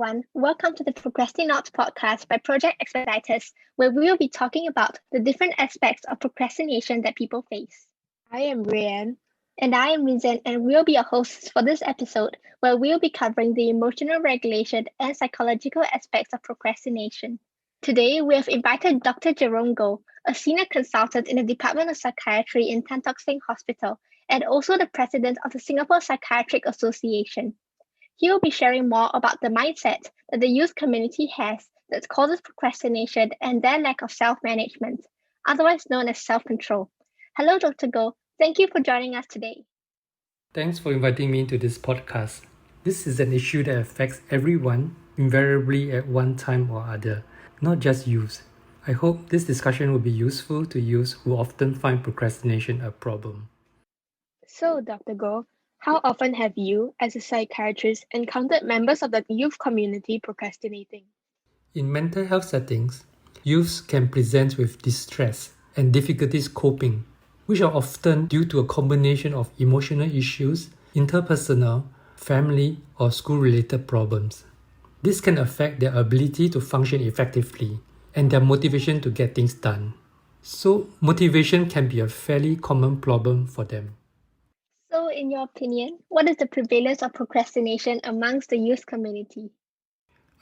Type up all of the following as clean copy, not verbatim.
everyone. Welcome to the ProcrastiNOT podcast by Psychiatrist, where we will be talking about the different aspects of procrastination that people face. I am Ryan. And I am Rizan, and we'll be your hosts for this episode, where we'll be covering the emotional regulation and psychological aspects of procrastination. Today, we have invited Dr. Jerome Goh, a senior consultant in the Department of Psychiatry in Tan Tock Seng Hospital, and also the president of the Singapore Psychiatric Association. He will be sharing more about the mindset that the youth community has that causes procrastination and their lack of self-management, otherwise known as self-control. Hello, Dr. Goh. Thank you for joining us today. Thanks for inviting me to this podcast. This is an issue that affects everyone, invariably at one time or other, not just youths. I hope this discussion will be useful to youths who often find procrastination a problem. So, Dr. Goh, how often have you, as a psychiatrist, encountered members of the youth community procrastinating? In mental health settings, youths can present with distress and difficulties coping, which are often due to a combination of emotional issues, interpersonal, family, or school-related problems. This can affect their ability to function effectively and their motivation to get things done. So, motivation can be a fairly common problem for them. So, in your opinion, what is the prevalence of procrastination amongst the youth community?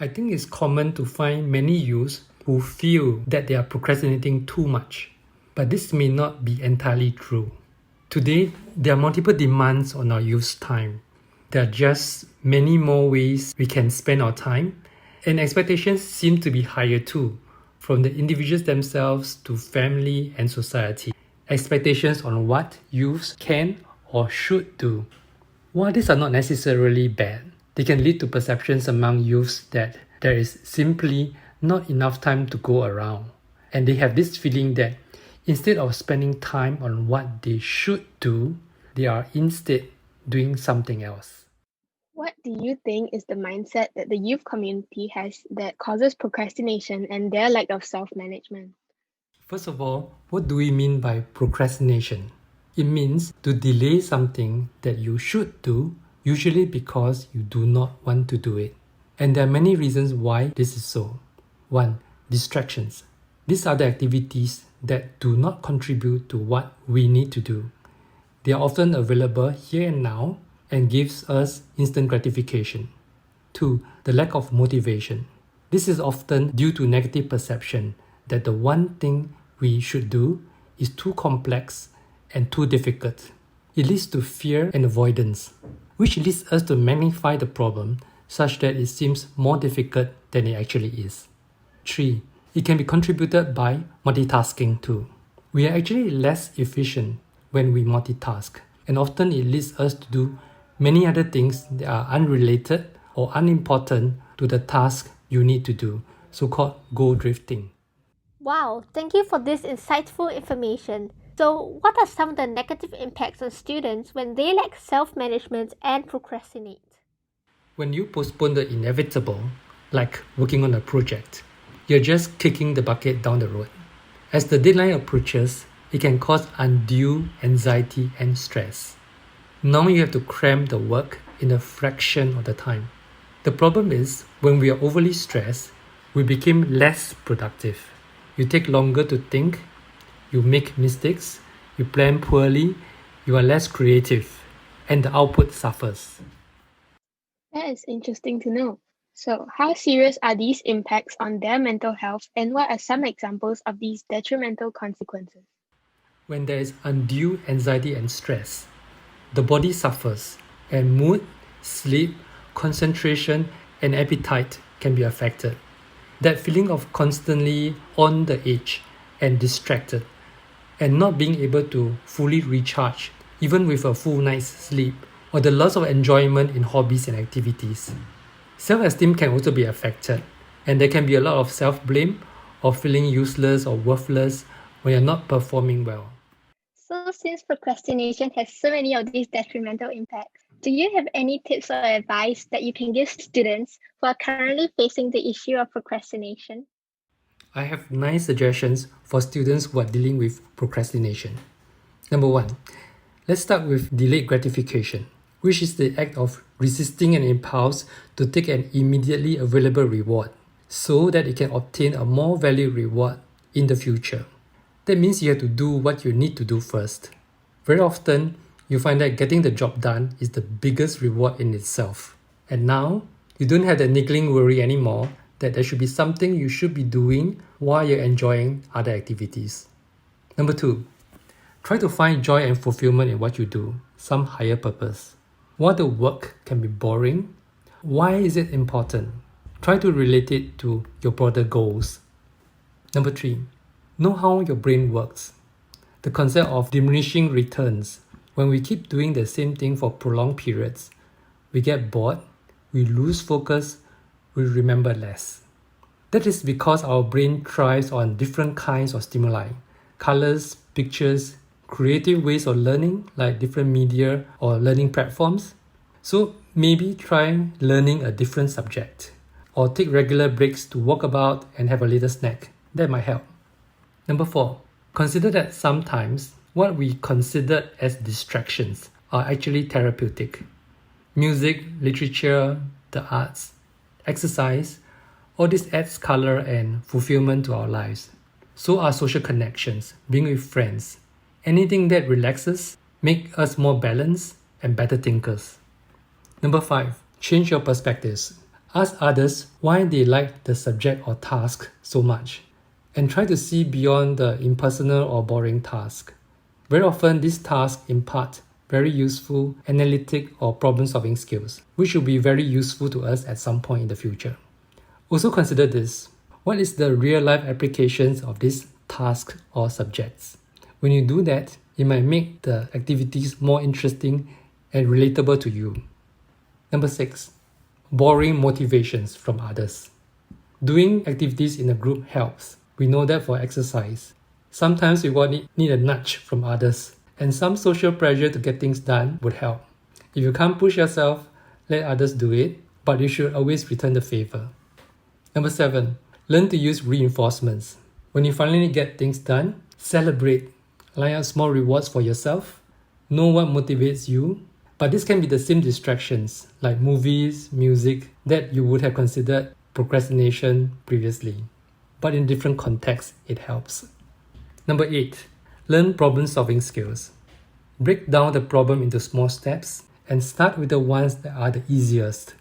I think it's common to find many youths who feel that they are procrastinating too much, but this may not be entirely true. Today, there are multiple demands on our youth's time. There are just many more ways we can spend our time, and expectations seem to be higher too, from the individuals themselves to family and society. Expectations on what youths can or should do. While these are not necessarily bad, they can lead to perceptions among youths that there is simply not enough time to go around. And they have this feeling that instead of spending time on what they should do, they are instead doing something else. What do you think is the mindset that the youth community has that causes procrastination and their lack of self-management? First of all, what do we mean by procrastination? It means to delay something that you should do, usually because you do not want to do it. And there are many reasons why this is so. 1. Distractions. These are the activities that do not contribute to what we need to do. They are often available here and now and gives us instant gratification. 2. The lack of motivation. This is often due to negative perception that the one thing we should do is too complex and too difficult. It leads to fear and avoidance, which leads us to magnify the problem such that it seems more difficult than it actually is. 3. It can be contributed by multitasking too. We are actually less efficient when we multitask, and often it leads us to do many other things that are unrelated or unimportant to the task you need to do, so-called goal drifting. Wow, thank you for this insightful information. So, what are some of the negative impacts on students when they lack self-management and procrastinate? When you postpone the inevitable, like working on a project, you're just kicking the bucket down the road. As the deadline approaches, it can cause undue anxiety and stress. Now you have to cram the work in a fraction of the time. The problem is, when we are overly stressed, we become less productive. You take longer to think, you make mistakes, you plan poorly, you are less creative, and the output suffers. That is interesting to know. So, how serious are these impacts on their mental health, and what are some examples of these detrimental consequences? When there is undue anxiety and stress, the body suffers, and mood, sleep, concentration, and appetite can be affected. That feeling of constantly on the edge and distracted, and not being able to fully recharge, even with a full night's sleep, or the loss of enjoyment in hobbies and activities. Self-esteem can also be affected, and there can be a lot of self-blame or feeling useless or worthless when you're not performing well. So, since procrastination has so many of these detrimental impacts, do you have any tips or advice that you can give students who are currently facing the issue of procrastination? I have 9 suggestions for students who are dealing with procrastination. Number 1, let's start with delayed gratification. which is the act of resisting an impulse to take an immediately available reward so that it can obtain a more valued reward in the future. That means you have to do what you need to do first. Very often, you find that getting the job done is the biggest reward in itself. And now, you don't have the niggling worry anymore that there should be something you should be doing while you're enjoying other activities. Number 2, try to find joy and fulfillment in what you do, some higher purpose. While the work can be boring, why is it important? Try to relate it to your broader goals. Number 3, know how your brain works. The concept of diminishing returns. When we keep doing the same thing for prolonged periods, we get bored, we lose focus, we remember less. That is because our brain thrives on different kinds of stimuli, colors, pictures, creative ways of learning like different media or learning platforms. So maybe try learning a different subject or take regular breaks to walk about and have a little snack. That might help. Number 4, consider that sometimes what we consider as distractions are actually therapeutic. Music, literature, the arts, exercise, all this adds color and fulfillment to our lives. So are social connections, being with friends. Anything that relaxes, make us more balanced and better thinkers. Number 5, change your perspectives. Ask others why they like the subject or task so much, and try to see beyond the impersonal or boring task. Very often, these tasks impart very useful analytic or problem-solving skills, which will be very useful to us at some point in the future. Also consider this. What is the real-life applications of these tasks or subjects? When you do that, it might make the activities more interesting and relatable to you. Number 6, borrowing motivations from others. Doing activities in a group helps. We know that for exercise. Sometimes we need a nudge from others, and some social pressure to get things done would help. If you can't push yourself, let others do it, but you should always return the favor. Number 7, learn to use reinforcements. When you finally get things done, celebrate. Line up small rewards for yourself. Know what motivates you. But this can be the same distractions like movies, music that you would have considered procrastination previously. But in different contexts, it helps. Number 8, learn problem-solving skills. Break down the problem into small steps and start with the ones that are the easiest.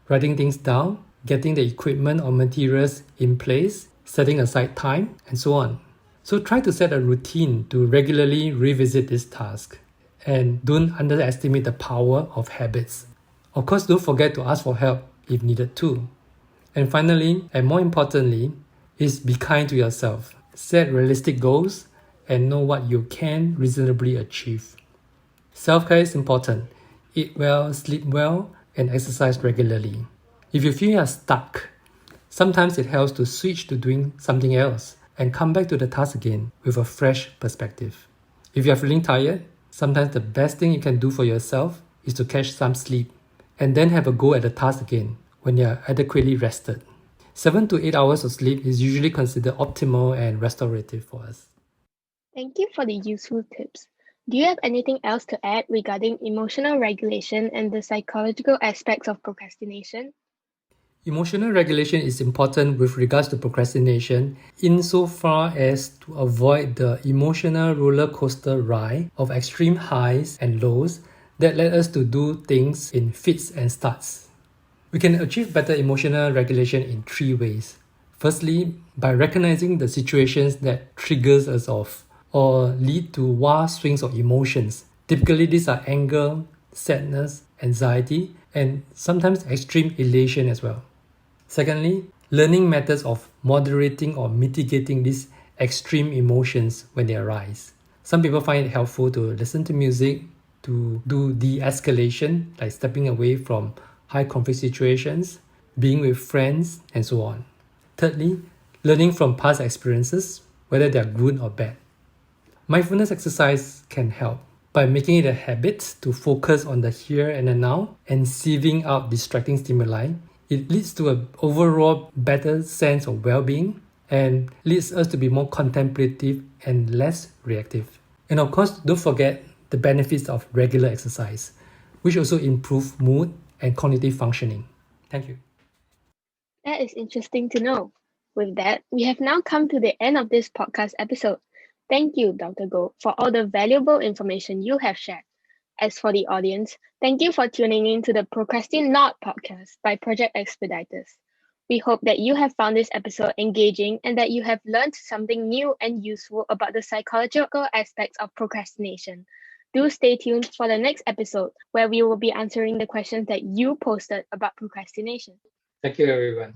Writing things down, getting the equipment or materials in place, setting aside time, and so on. So try to set a routine to regularly revisit this task. And don't underestimate the power of habits. Of course, don't forget to ask for help if needed too. And finally, and more importantly, is be kind to yourself. Set realistic goals and know what you can reasonably achieve. Self-care is important. Eat well, sleep well, and exercise regularly. If you feel you are stuck, sometimes it helps to switch to doing something else and come back to the task again with a fresh perspective. If you are feeling tired, sometimes the best thing you can do for yourself is to catch some sleep and then have a go at the task again when you are adequately rested. 7 to 8 hours of sleep is usually considered optimal and restorative for us. Thank you for the useful tips. Do you have anything else to add regarding emotional regulation and the psychological aspects of procrastination? Emotional regulation is important with regards to procrastination insofar as to avoid the emotional roller coaster ride of extreme highs and lows that led us to do things in fits and starts. We can achieve better emotional regulation in 3 ways. Firstly, by recognizing the situations that triggers us off or lead to wild swings of emotions. Typically, these are anger, sadness, anxiety, and sometimes extreme elation as well. Secondly, learning methods of moderating or mitigating these extreme emotions when they arise. Some people find it helpful to listen to music, to do de-escalation, like stepping away from high conflict situations, being with friends, and so on. Thirdly, learning from past experiences, whether they are good or bad. Mindfulness exercise can help by making it a habit to focus on the here and the now and sieving out distracting stimuli. It leads to an overall better sense of well-being and leads us to be more contemplative and less reactive. And of course, don't forget the benefits of regular exercise, which also improve mood and cognitive functioning. Thank you. That is interesting to know. With that, we have now come to the end of this podcast episode. Thank you, Dr. Goh, for all the valuable information you have shared. As for the audience, thank you for tuning in to the ProcrastiNOT podcast by Project Expeditors. We hope that you have found this episode engaging and that you have learned something new and useful about the psychological aspects of procrastination. Do stay tuned for the next episode where we will be answering the questions that you posted about procrastination. Thank you, everyone.